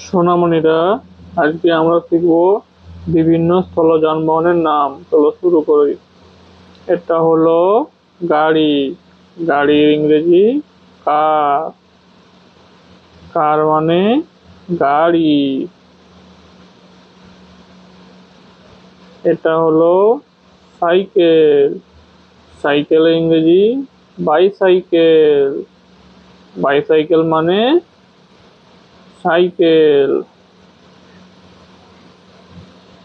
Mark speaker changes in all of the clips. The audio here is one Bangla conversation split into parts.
Speaker 1: সোনামণিরা, আজকে আমরা শিখব বিভিন্ন স্থল যানবাহনের নাম। চলো শুরু করি। এটা হলো গাড়ি। গাড়ির ইংরেজি কার। কার মানে গাড়ি। এটা হলো সাইকেল। সাইকেলের ইংরেজি বাইসাইকেল। বাইসাইকেল মানে সাইকেল।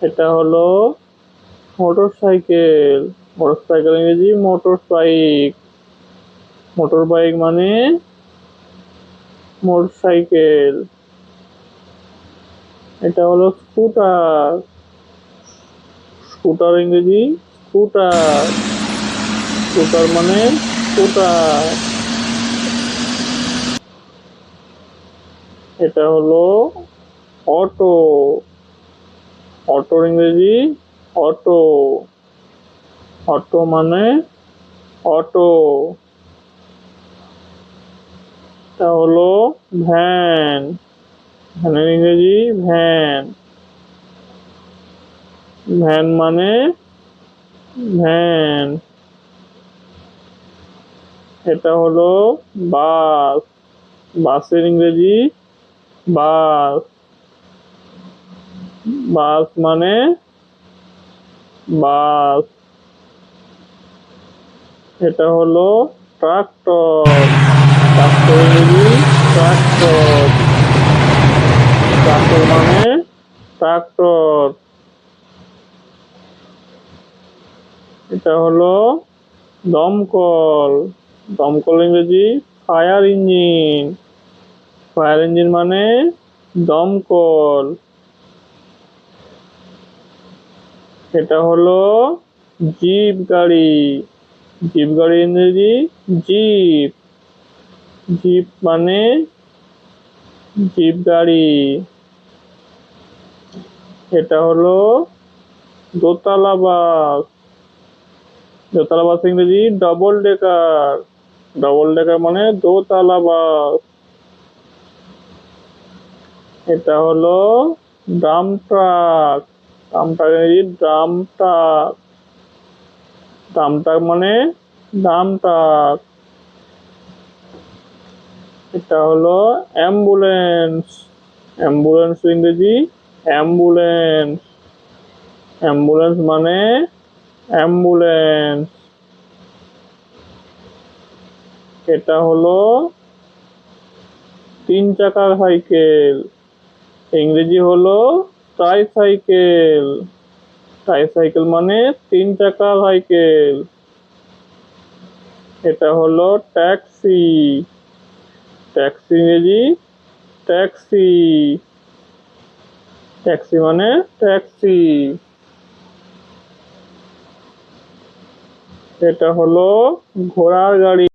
Speaker 1: এটা হলো মোটর সাইকেল। মোটর সাইকেল ইংরেজি মোটর বাইক। মোটর বাইক মানে মোটর সাইকেল। এটা হলো স্কুটার। স্কুটার ইংরেজি স্কুটার। স্কুটার মানে স্কুটার। এটা হলো অটো। অটোর ইংরেজি অটো। অটো মানে অটো। এটা হলো ভ্যান। ভ্যানের ইংরেজি ভ্যান। ভ্যান মানে ভ্যান। এটা হলো বাস। বাসের ইংরেজি বাস। বাস মানে বাস। এটা হলো ট্রাক্টর। ট্রাক্টর ইংরেজি ট্রাক্টর। ট্রাক্টর মানে ট্রাক্টর। এটা হলো দমকল। দমকল ইংরেজি ফায়ার ইঞ্জিন। ফায়ার ইঞ্জিন মানে দমকল। এটা হলো জিপ গাড়ি। জিপ গাড়ি ইংরেজি জিপ। জিপ মানে জিপ গাড়ি। এটা হলো দোতলা বাস। দোতলা বাস ইংরেজি ডবল ডেকার। ডবল ডেকার মানে দোতলা বাস। এটা হলো ডাম্প ট্রাক। ডাম্প ট্রাক ইংরেজি ডাম্প ট্রাক। ডাম্প ট্রাক মানে ডাম্প ট্রাক। এটা হলো অ্যাম্বুলেন্স। অ্যাম্বুলেন্স ইংরেজি অ্যাম্বুলেন্স। অ্যাম্বুলেন্স মানে অ্যাম্বুলেন্স। এটা হলো তিন চাকার সাইকেল। ইংরেজি হলো ট্রাইসাইকেল। ট্রাইসাইকেল মানে তিন চাকার সাইকেল। এটা হলো ট্যাক্সি। ট্যাক্সি ইংরেজি ট্যাক্সি। ট্যাক্সি মানে ট্যাক্সি। এটা হলো ঘোড়ার গাড়ি।